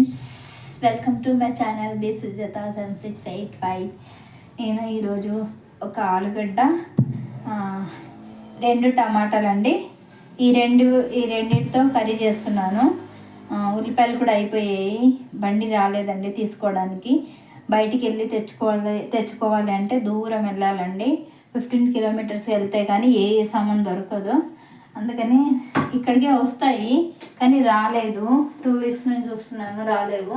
Friends, welcome to my channel B Sujatha 7685. నేను ఈరోజు ఒక ఆలుగడ్డ, 2 టమాటాలు అండి, ఈ రెండింటితో కర్రీ చేస్తున్నాను. ఉల్లిపాయలు కూడా అయిపోయాయి, బండి రాలేదండి తీసుకోవడానికి. బయటికి వెళ్ళి తెచ్చుకోవాలి అంటే దూరం వెళ్ళాలండి. 15 కిలోమీటర్స్ వెళ్తే కానీ ఏ సామాన్ దొరకదు. అందుకని ఇక్కడికే వస్తాయి కానీ రాలేదు. 2 వీక్స్ నుంచి చూస్తున్నాను, రాలేవు.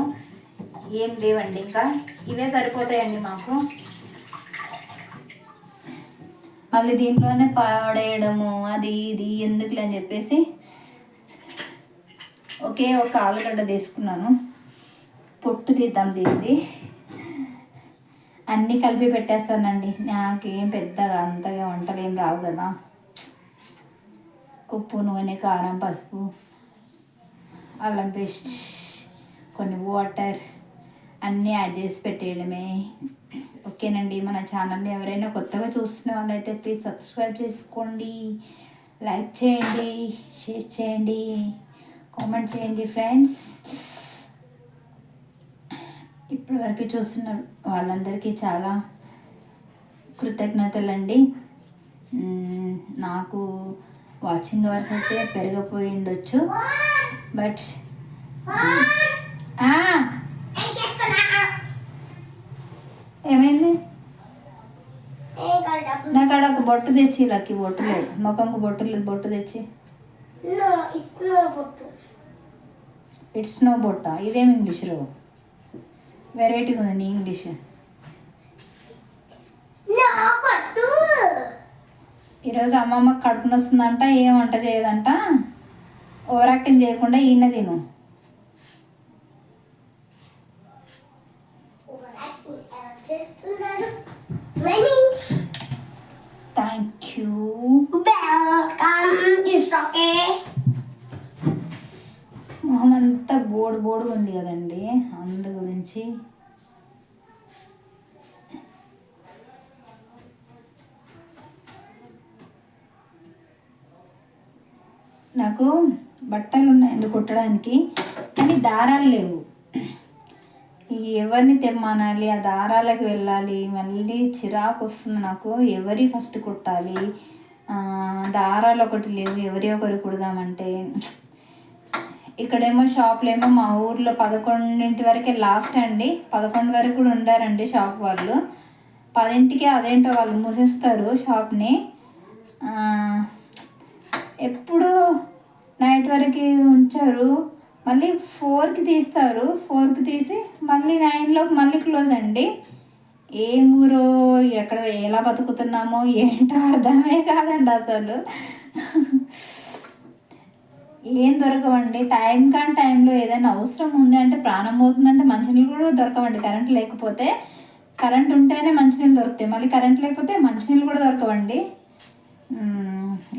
ఏం లేవండి, ఇంకా ఇవే సరిపోతాయండి మాకు. మళ్ళీ దీంట్లోనే పడేయడము అది ఇది ఎందుకులే అని చెప్పేసి ఒకే ఒక ఆలుగడ్డ తీసుకున్నాను. పొట్టు తీద్దాం దీన్ని. అన్నీ కలిపి పెట్టేస్తానండి. నాకేం పెద్దగా అంతగా వంటలు ఏం రావు కదా. ఉప్పు, నూనె, కారం, పసుపు, అల్లం పేస్ట్, కొన్ని వాటర్ అన్నీ యాడ్ చేసి పెట్టేయడమే. ఓకేనండి. మన ఛానల్ని ఎవరైనా కొత్తగా చూస్తున్న వాళ్ళైతే ప్లీజ్ సబ్స్క్రైబ్ చేసుకోండి, లైక్ చేయండి, షేర్ చేయండి, కామెంట్ చేయండి ఫ్రెండ్స్. ఇప్పటి వరకు చూస్తున్న వాళ్ళందరికీ చాలా కృతజ్ఞతలండి. నాకు వాచింగ్ అవర్స్ అయితే పెరిగిపోయి ఉండొచ్చు, బట్ ఏమైంది? నాకు అక్కడ ఒక బొట్టు తెచ్చి, లక్కి బొట్టు లేదు, ముఖంకు బొట్టు లేదు, బొట్టు తెచ్చి. ఇట్స్ నో బొట్ట. ఇదేమి ఇంగ్లీష్లో వెరైటీగా ఉంది నీ ఇంగ్లీష్. ఈరోజు అమ్మమ్మకి కడుపున వస్తుందంట, ఏం వంట చేయదంట. ఓవర్ యాక్టింగ్ చేయకుండా ఈయన తిను. Thank you. మొహం అంతా బోడుగా ఉంది కదండి, అందు గురించి. నాకు బట్టలు ఉన్నాయండి కుట్టడానికి, కానీ దారాలు లేవు. ఎవరిని తెమ్మనాలి, ఆ దారాలకు వెళ్ళాలి, మళ్ళీ చిరాకు వస్తుంది నాకు. ఎవరి ఫస్ట్ కుట్టాలి, దారాలు ఒకటి లేవు, ఎవరి ఒకరు కుడదామంటే. ఇక్కడేమో షాప్లో ఏమో మా ఊర్లో 11 వరకే లాస్ట్ అండి. 11 వరకు కూడా ఉండారండి షాప్ వాళ్ళు. 10కి అదేంటో వాళ్ళు మూసేస్తారు షాప్ని. ఎప్పుడు నైట్ వరకు ఉంచారు, మళ్ళీ 4కి తీస్తారు. 4కి తీసి మళ్ళీ 9లోకి మళ్ళీ క్లోజ్ అండి. ఏ ఊరో, ఎక్కడ ఎలా బతుకుతున్నామో ఏంటో అర్థమే కాదండి అసలు. ఏం దొరకవండి టైం కానీ టైంలో. ఏదైనా అవసరం ఉంది అంటే, ప్రాణం పోతుందంటే మంచినీళ్ళు కూడా దొరకవండి. కరెంట్ లేకపోతే, కరెంట్ ఉంటేనే మంచినీళ్ళు దొరుకుతాయి, మళ్ళీ కరెంట్ లేకపోతే మంచినీళ్ళు కూడా దొరకవండి.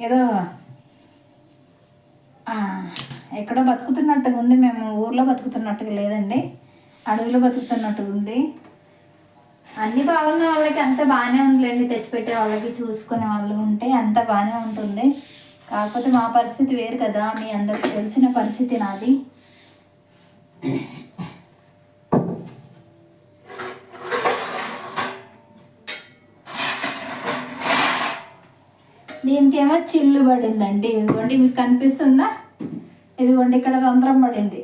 ఏదో ఎక్కడో బతుకుతున్నట్టుగా ఉంది. మేము ఊర్లో బతుకుతున్నట్టుగా లేదండి, అడవిలో బతుకుతున్నట్టుగా ఉంది. అన్నీ బాగున్న వాళ్ళకి అంత బాగానే ఉందిలేండి, తెచ్చిపెట్టే వాళ్ళకి, చూసుకునే వాళ్ళు ఉంటే అంత బాగానే ఉంటుంది. కాకపోతే మా పరిస్థితి వేరు కదా, మీ అందరికి తెలిసిన పరిస్థితి నాది. దీనికేమో చిల్లు పడిందండి. ఇదిగోండి, మీకు కనిపిస్తుందా? ఇదిగోండి, ఇక్కడ రంధ్రం పడింది.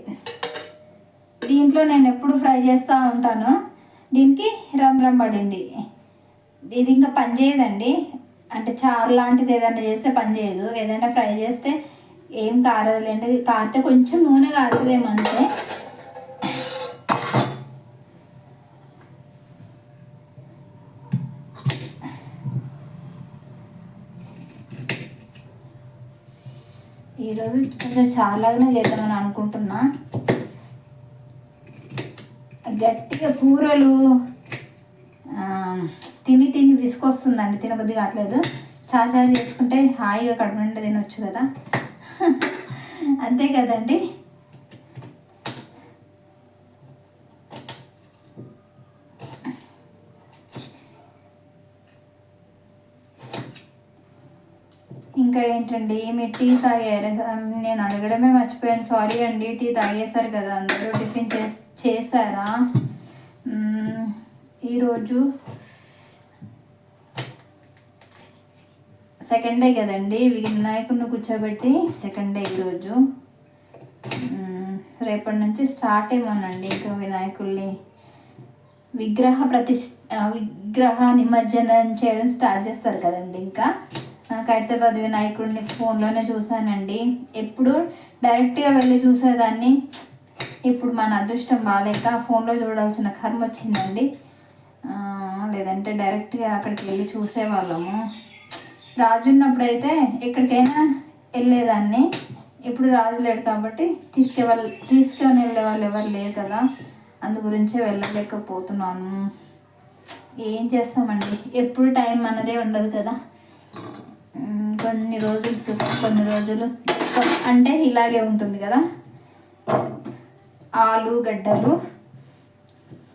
దీంట్లో నేను ఎప్పుడు ఫ్రై చేస్తూ ఉంటాను, దీనికి రంధ్రం పడింది. ఇది ఇంకా పని చేయదండి. అంటే చారు లాంటిది ఏదైనా చేస్తే పని చేయదు, ఏదైనా ఫ్రై చేస్తే ఏం కారదులేండి. కారితే కొంచెం నూనె కారుతుందేమో అంతే. ఈరోజు కొంచెం చాలాగానే చేద్దామని అనుకుంటున్నా. గట్టిగా కూరలు తిని విసుకొస్తుందండి, తినబుద్ధి కావట్లేదు. చారు చేసుకుంటే హాయిగా కడుపు నిండా తినొచ్చు కదా. అంతే కదండి. ఇంకా ఏంటండి, మీరు టీ తాగారు? నేను అడగడమే మర్చిపోయాను, సారీ అండి. టీ తాగేశారు కదా అందరూ? టిఫిన్ చేశారా? ఈరోజు సెకండ్ డే కదండి, వినాయకుడిని కూర్చోబెట్టి సెకండ్ డే ఈరోజు. రేపటి నుంచి స్టార్ట్ ఏమోనండి ఇంకా వినాయకుడిని విగ్రహ నిమజ్జనం చేయడం స్టార్ట్ చేస్తారు కదండి. ఇంకా ఖైరతాబాద్ వినాయకుడిని ఫోన్లోనే చూశానండి. ఎప్పుడు డైరెక్ట్గా వెళ్ళి చూసేదాన్ని, ఇప్పుడు మన అదృష్టం బాగాలేక ఫోన్లో చూడాల్సిన కర్మ వచ్చిందండి. లేదంటే డైరెక్ట్గా అక్కడికి వెళ్ళి చూసేవాళ్ళము. రాజు ఉన్నప్పుడైతే ఎక్కడికైనా వెళ్ళేదాన్ని. ఇప్పుడు రాజు లేడు కాబట్టి తీసుకొని వెళ్ళే వాళ్ళు ఎవరు లేరు కదా, అందు గురించే వెళ్ళలేకపోతున్నాను. ఏం చేస్తామండి, ఎప్పుడు టైం మనదే ఉండదు కదా. కొన్ని రోజులు అంటే ఇలాగే ఉంటుంది కదా. ఆలుగడ్డలు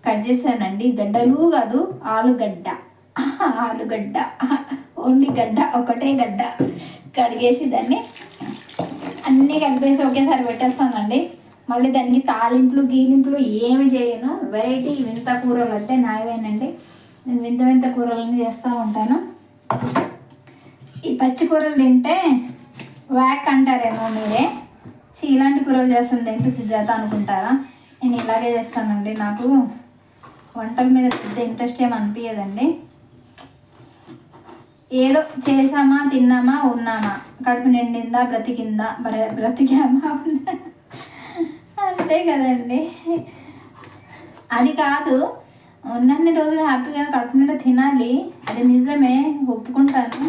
కట్ చేశానండి. గడ్డలు కాదు, ఆలుగడ్డ ఓన్లీ గడ్డ, ఒకటే గడ్డ కడిగేసి దాన్ని అన్నీ కలిపేసి ఒకేసారి పెట్టేస్తానండి. మళ్ళీ దానికి తాలింపులు గీలింపులు ఏమి చేయను. వెరైటీ వింత కూరలు అంటే నాయవేనండి. నేను వింత కూరలని చేస్తూ ఉంటాను. ఈ పచ్చి కూరలు తింటే వ్యాక్ అంటారేమో మీరే, ఇలాంటి కూరలు చేస్తుంది ఏంటి సుజాత అనుకుంటారా? నేను ఇలాగే చేస్తానండి. నాకు వంటల మీద పెద్ద ఇంట్రెస్ట్ ఏమి అనిపించదండి. ఏదో చేసామా, తిన్నామా, ఉన్నామా, కడుపు నిండిందా, బ్రతికామా ఉందా, అంతే కదండి. అది కాదు, ఉన్నన్ని రోజులు హ్యాపీగా కడుపు నిండా తినాలి, అది నిజమే, ఒప్పుకుంటాను.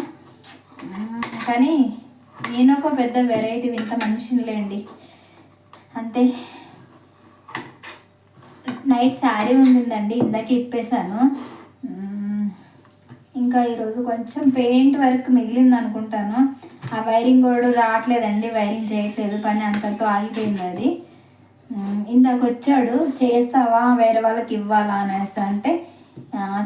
కానీ నేను ఒక పెద్ద వెరైటీ వింత మనిషినిలేండి, అంతే. నైట్ శారీ ఉండిందండి, ఇందాక ఇప్పేశాను. ఇంకా ఈరోజు కొంచెం పెయింట్ వర్క్ మిగిలింది అనుకుంటాను. ఆ వైరింగ్ కూడా రావట్లేదండి, వైరింగ్ చేయట్లేదు, పని అంతటితో ఆగిపోయింది అది. ఇందాక వచ్చాడు, చేస్తావా, వేరే వాళ్ళకి ఇవ్వాలా అనేసి అంటే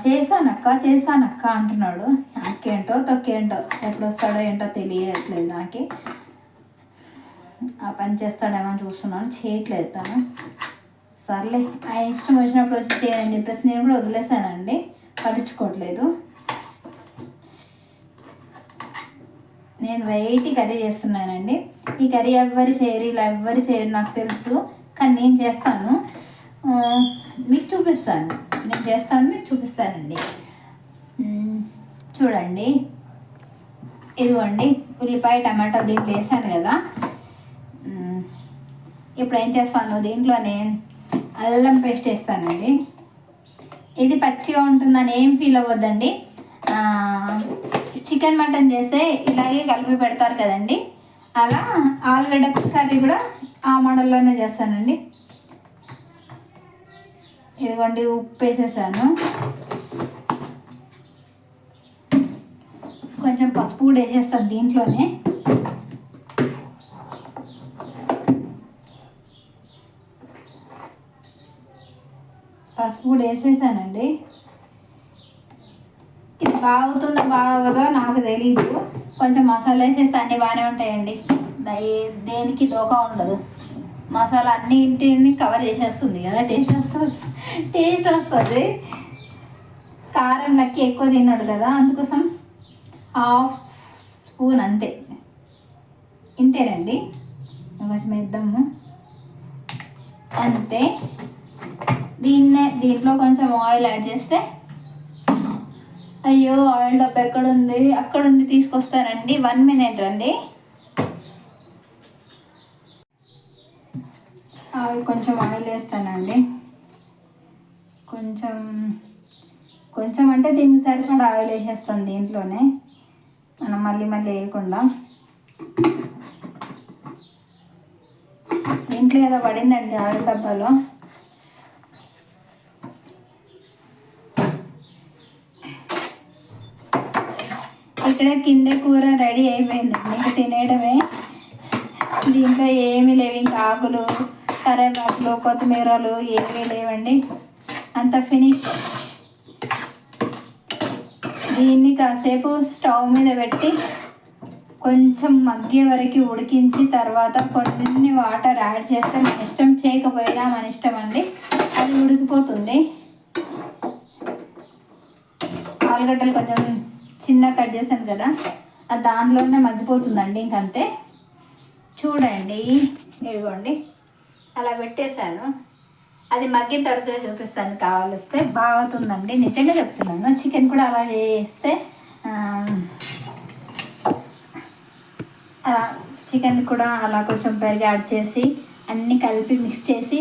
చేస్తానక్క అంటున్నాడు. అక్కేంటో తొక్కేంటో, ఎప్పుడు వస్తాడో ఏంటో తెలియట్లేదు నాకు. ఆ పని చేస్తాడేమో చూస్తున్నాను, చేయట్లేదు తను. సర్లే, ఆయన ఇష్టం వచ్చినప్పుడు వచ్చి చేయని చెప్పేసి నేను కూడా వదిలేసానండి, పట్టించుకోవట్లేదు. నేను వెరైటీ కర్రీ చేస్తున్నానండి. ఈ కర్రీ ఎవ్వరు చేయరు, ఇలా ఎవ్వరు చేయరు నాకు తెలుసు, కానీ నేను చేస్తాను, మీకు చూపిస్తాను. నేను చేస్తాను, మీకు చూపిస్తానండి. చూడండి, ఇదిగోండి ఉల్లిపాయ టమాటా దీంట్లో వేసాను కదా. ఇప్పుడు ఏం చేస్తాను, దీంట్లోనే అల్లం పేస్ట్ వేస్తానండి. ఇది పచ్చిగా ఉంటుందని ఏం ఫీల్ అవ్వద్దండి. చికెన్ మటన్ చేస్తే ఇలాగే కలిపి పెడతారు కదండి, అలా ఆలుగడ్డ కర్రీ కూడా ఆ మోడల్లోనే చేస్తానండి. ఇదిగోండి ఉప్పు వేసేసాను, కొంచెం పసుపు కూడా వేసేస్తాను దీంట్లోనే. పసుపు కూడా వేసేసానండి. ఇది బాగుతుందో బాగోదో నాకు తెలీదు, కొంచెం మసాలా వేసేస్తే అన్నీ బాగానే ఉంటాయండి, దేనికి దోకా ఉండదు. మసాలా అన్నింటిని కవర్ చేసేస్తుంది కదా, టేస్ట్ వస్తుంది. కారం లక్కి ఎక్కువ తిన్నాడు కదా, అందుకోసం 1/2 స్పూన్ అంతే, ఇంతేనండి. కొంచెం వేద్దాము అంతే. దీంట్లో కొంచెం ఆయిల్ యాడ్ చేస్తే, అయ్యో ఆయిల్ డబ్బా ఎక్కడుంది, అక్కడుంది, తీసుకొస్తానండి. 1 minute అండి. కొంచెం ఆయిల్ వేస్తానండి, కొంచెం అంటే దీనికి సరిపడా ఆయిల్ వేసేస్తాను దీంట్లోనే, మనం మళ్ళీ వేయకుండా. దీంట్లో ఏదో పడిందండి ఆయిల్ డబ్బాలో. ఇక్కడే కింద కూర రెడీ అయిపోయింది, ఇంకా తినేయడమే. దీంట్లో ఏమీ లేవు, ఇంకా ఆకులు, కరివేపాకులు, కొత్తిమీరలు ఏమీ లేవండి, అంత ఫినిష్. దీన్ని కాసేపు స్టవ్ మీద పెట్టి కొంచెం మగ్గే వరకు ఉడికించి తర్వాత కొన్ని వాటర్ యాడ్ చేస్తే మన ఇష్టం, చేయకపోయినా మన ఇష్టం అండి. అది ఉడికిపోతుంది. ఆలుగడ్డలు కొంచెం చిన్న కట్ చేశాను కదా, అది దాంట్లోనే మగ్గిపోతుందండి. ఇంకంతే. చూడండి, ఇదిగోండి అలా పెట్టేశాను. అది మగ్గిన తర్వాత చూపిస్తాను కావాలిస్తే. బాగుతుందండి, నిజంగా చెప్తున్నాను. చికెన్ కూడా అలా చేస్తే అలా చికెన్ కూడా అలా కొంచెం పెరుగు యాడ్ చేసి అన్నీ కలిపి మిక్స్ చేసి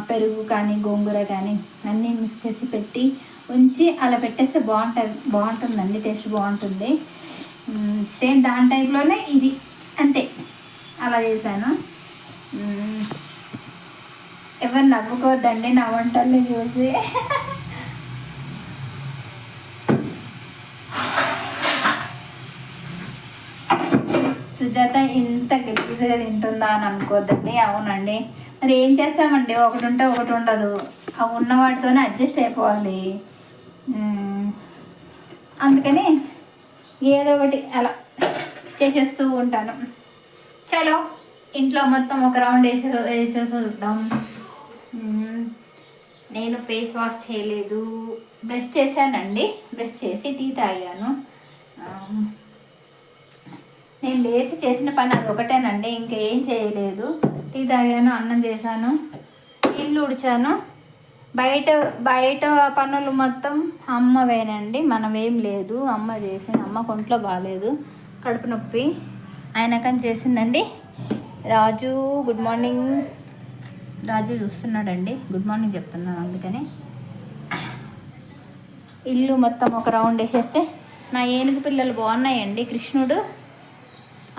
పెరుగు కానీ గోంగూర కానీ అన్నీ మిక్స్ చేసి పెట్టి ఉంచి అలా పెట్టేస్తే బాగుంటుందండి. టేస్ట్ బాగుంటుంది. సేమ్ దాని టైప్లోనే ఇది, అంతే. అలా చేశాను. ఎవరు నవ్వుకోవద్దండి నా వంటల్ని చూసి. సుజాత ఇంత గలీజ్గా తింటుందా అని అనుకోవద్దండి. అవునండి, మరి ఏం చేస్తామండి, ఒకటి ఉంటే ఒకటి ఉండదు. ఆ ఉన్న వాటితోనే అడ్జస్ట్ అయిపోవాలి. అందుకని ఏదో ఒకటి అలా చేసేస్తూ ఉంటాను. చలో ఇంట్లో మొత్తం ఒక రౌండ్ వేసేద్దాం. నేను ఫేస్ వాష్ చేయలేదు, బ్రష్ చేశానండి. బ్రష్ చేసి టీ తాగాను. నేను లేచి చేసిన పని అది ఒకటేనండి, ఇంకేం చేయలేదు. టీ తాగాను, అన్నం చేశాను, ఇల్లు ఉడిచాను. బయట పనులు మొత్తం అమ్మవేనండి, మనమేం లేదు. అమ్మ చేసింది. అమ్మ ఒంట్లో బాగాలేదు, కడుపు నొప్పి ఆయనకని చేసిందండి. రాజు గుడ్ మార్నింగ్. రాజు చూస్తున్నాడండి, గుడ్ మార్నింగ్ చెప్తున్నాను అందుకని. ఇల్లు మొత్తం ఒక రౌండ్ వేసేస్తే నా ఏనుగు పిల్లలు బాగున్నాయండి.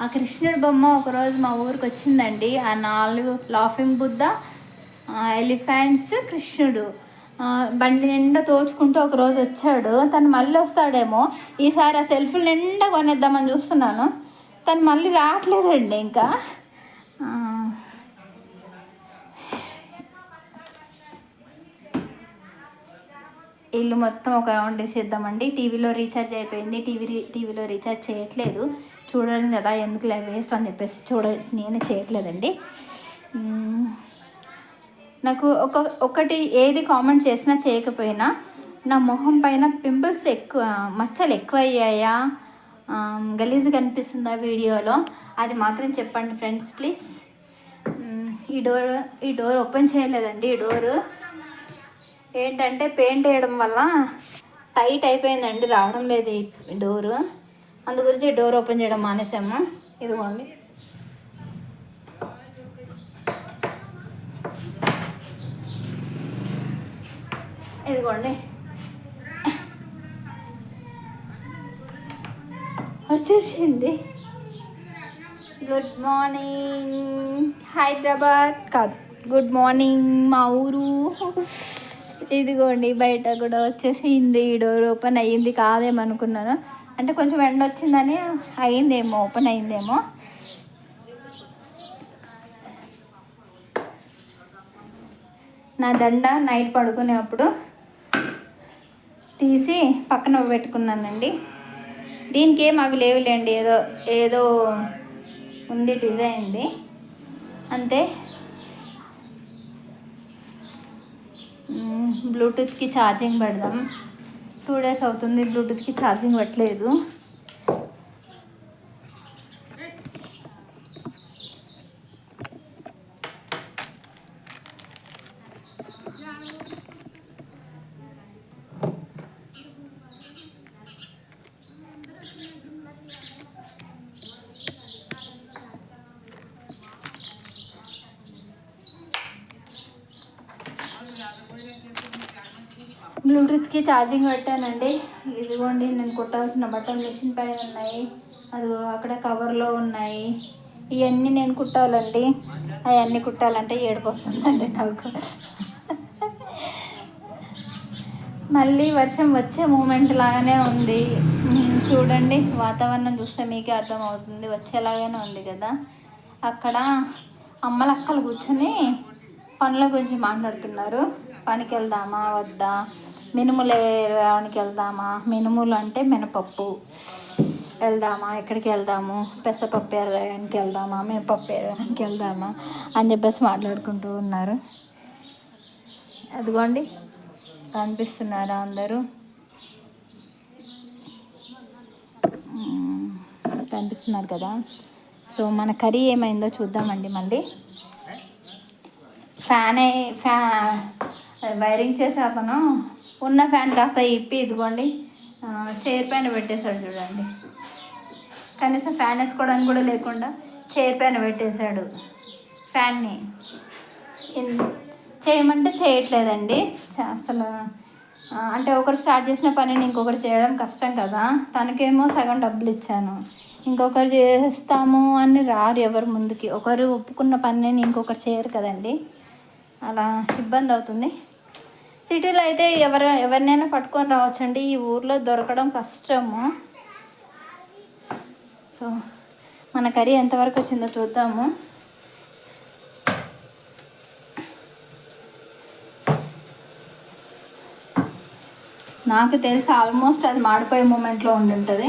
ఆ కృష్ణుడి బొమ్మ ఒకరోజు మా ఊరికి వచ్చిందండి. ఆ 4 లాఫింగ్ బుద్ధ, ఎలిఫెంట్స్, కృష్ణుడు బండి నిండా తోచుకుంటూ ఒకరోజు వచ్చాడు. తను మళ్ళీ వస్తాడేమో ఈసారి. ఆ సెల్ఫ్లు నిండా కొనేద్దామని చూస్తున్నాను, తను మళ్ళీ రావట్లేదండి. ఇంకా ఇల్లు మొత్తం ఒక రౌండ్ వేసేద్దామండి. టీవీలో రీఛార్జ్ అయిపోయింది. టీవీలో రీఛార్జ్ చేయట్లేదు. చూడండి కదా, ఎందుకు వేస్ట్ అని చెప్పేసి నేనే చేయట్లేదండి. నాకు ఒకటి ఏది కామెంట్ చేసినా చేయకపోయినా, నా మొహం పైన పింపుల్స్ మచ్చలు ఎక్కువ అయ్యాయా, గలీజ్గా కనిపిస్తుందా వీడియోలో, అది మాత్రం చెప్పండి ఫ్రెండ్స్ ప్లీజ్. ఈ డోర్ ఓపెన్ చేయలేదండి. ఈ డోరు ఏంటంటే పెయింట్ వేయడం వల్ల టైట్ అయిపోయిందండి, రావడం లేదు ఈ డోరు. అందు గురించి డోర్ ఓపెన్ చేయడం మానేసాము. ఇదిగోండి, వచ్చేసింది. గుడ్ మార్నింగ్ హైదరాబాద్ కాదు, గుడ్ మార్నింగ్ మా ఊరు. ఇదిగోండి, బయట కూడా వచ్చేసింది. డోర్ ఓపెన్ అయ్యింది. కాదేమనుకున్నాను, అంటే కొంచెం ఎండ వచ్చిందని అయిందేమో, ఓపెన్ అయిందేమో. నా దండ నైట్ పడుకునేప్పుడు తీసి పక్కన పెట్టుకున్నానండి. దీనికి ఏం అవి లేవులేండి, ఏదో ఉంది డిజైన్ది అంతే. బ్లూటూత్కి ఛార్జింగ్ పెడదాం. 2 days అవుతుంది బ్లూటూత్కి ఛార్జింగ్ పెట్టలేదు. బ్లూటూత్కి ఛార్జింగ్ పెట్టానండి. ఇదిగోండి, నేను కుట్టాల్సిన బట్టలు మిషన్ పైన ఉన్నాయి. అది అక్కడ కవర్లో ఉన్నాయి. ఇవన్నీ నేను కుట్టాలండి. అవన్నీ కుట్టాలంటే ఏడుపు వస్తుందండి నాకు. మళ్ళీ వర్షం వచ్చే మూమెంట్ లాగానే ఉంది. చూడండి, వాతావరణం చూస్తే మీకే అర్థమవుతుంది, వచ్చేలాగానే ఉంది కదా. అక్కడ అమ్మలక్కలు కూర్చొని పనుల గురించి మాట్లాడుతున్నారు. పనికి వెళ్దామా వద్దా, మినుములు ఏరడానికి వెళ్దామా. మినుములు అంటే మినపప్పు. వెళ్దామా, ఎక్కడికి వెళ్దాము, పెసరపప్పు ఎరడానికి వెళ్దామా, మినపప్పు ఎరడానికి వెళ్దామా అని చెప్పేసి మాట్లాడుకుంటూ ఉన్నారు. అదిగోండి కనిపిస్తున్నారా అందరూ? కనిపిస్తున్నారు కదా. సో మన కర్రీ ఏమైందో చూద్దామండి. మళ్ళీ వైరింగ్ చేసే అతను ఉన్న ఫ్యాన్ కాస్త ఇప్పి ఇదిగోండి చైర్ పైన పెట్టేశాడు చూడండి. కనీసం ఫ్యాన్ వేసుకోవడానికి కూడా లేకుండా చైర్ పైన పెట్టేశాడు ఫ్యాన్ని. చేయమంటే చేయట్లేదండి అసలు. అంటే ఒకరు స్టార్ట్ చేసిన పనిని ఇంకొకరు చేయడం కష్టం కదా. తనకేమో సగం డబ్బులు ఇచ్చాను, ఇంకొకరు చేస్తాము అని రారు ఎవరు ముందుకి. ఒకరు ఒప్పుకున్న పనిని ఇంకొకరు చేయరు కదండి, అలా ఇబ్బంది అవుతుంది. సిటీలో అయితే ఎవరినైనా పట్టుకొని రావచ్చండి, ఈ ఊర్లో దొరకడం కష్టము. సో మన కర్రీ ఎంతవరకు వచ్చిందో చూద్దాము. నాకు తెలిసి ఆల్మోస్ట్ అది మాడిపోయే మూమెంట్లో ఉండుంటుంది.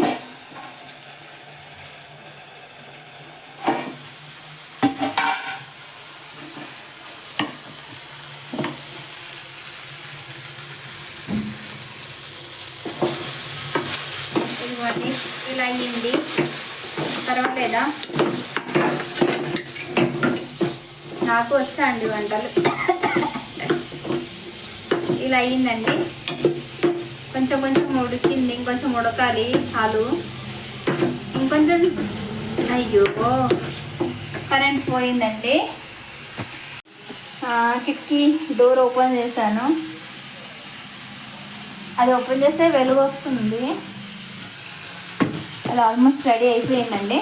ఇదిగోండి ఇలా అయ్యింది, పర్వాలేదా? నాకు వచ్చా అండి వంటలు. ఇలా అయ్యిందండి, కొంచెం కొంచెం ఉడికింది, ఇంకొంచెం ఉడకాలి ఆలు, ఇంకొంచెం. అయ్యో కరెంట్ పోయిందండి. కిటికీ డోర్ ఓపెన్ చేశాను, అది ఓపెన్ చేస్తే వెలుగు వస్తుంది. అది ఆల్మోస్ట్ రెడీ అయిపోయిందండి.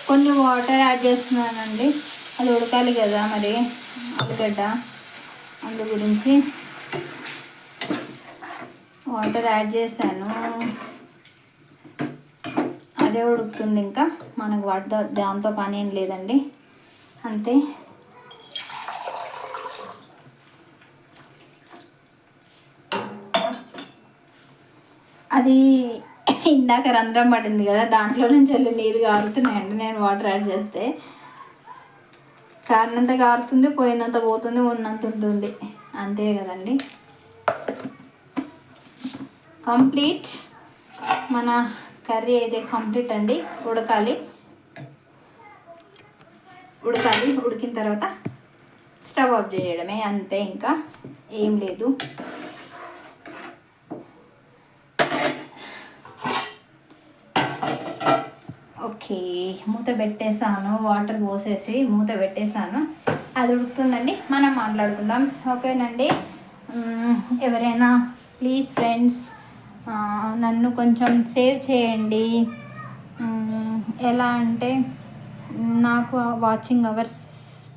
కొన్ని వాటర్ యాడ్ చేస్తున్నానండి, అది ఉడకాలి కదా మరి ఆలుగడ్డ, అందు గురించి వాటర్ యాడ్ చేశాను. అదే ఉడుకుతుంది, ఇంకా మనకు దాంతో పని ఏం లేదండి, అంతే. అది ఇందాక రంధ్రం పడింది కదా, దాంట్లో నుంచి వెళ్ళి నీరు కారుతున్నాయండి. నేను వాటర్ యాడ్ చేస్తే కారినంత కారుతుంది, పోయినంత పోతుంది, ఉన్నంత ఉంటుంది, అంతే కదండి. కంప్లీట్ మన కర్రీ అయితే కంప్లీట్ అండి. ఉడకాలి, ఉడికిన తర్వాత స్టవ్ ఆఫ్ చేయడమే, అంతే, ఇంకా ఏం లేదు. ఓకే, మూత పెట్టేసాను, వాటర్ పోసేసి మూత పెట్టేసాను. అది ఉడుకుతుందండి, మనం మాట్లాడుకుందాం. ఓకేనండి. ఎవరైనా ప్లీజ్ ఫ్రెండ్స్ నన్ను కొంచెం సేవ్ చేయండి. ఎలా అంటే నాకు వాచింగ్ అవర్స్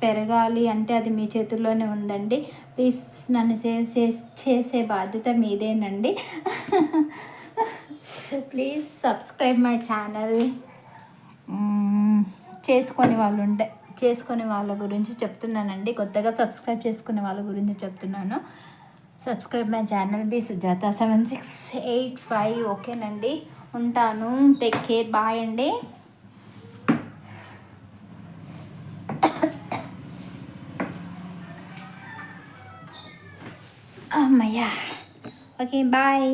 పెరగాలి అంటే అది మీ చేతుల్లోనే ఉందండి. ప్లీజ్ నన్ను సేవ్ చేసే బాధ్యత మీదేనండి. Please subscribe my channel. చేసుకునే వాళ్ళ గురించి చెప్తున్నానండి, కొత్తగా సబ్స్క్రైబ్ చేసుకునే వాళ్ళ గురించి చెప్తున్నాను. Subscribe my channel B Sujatha 7685. ఓకేనండి, ఉంటాను. టేక్ కేర్, బాయ్ అండి. అమ్మయ్యా, ఓకే బాయ్.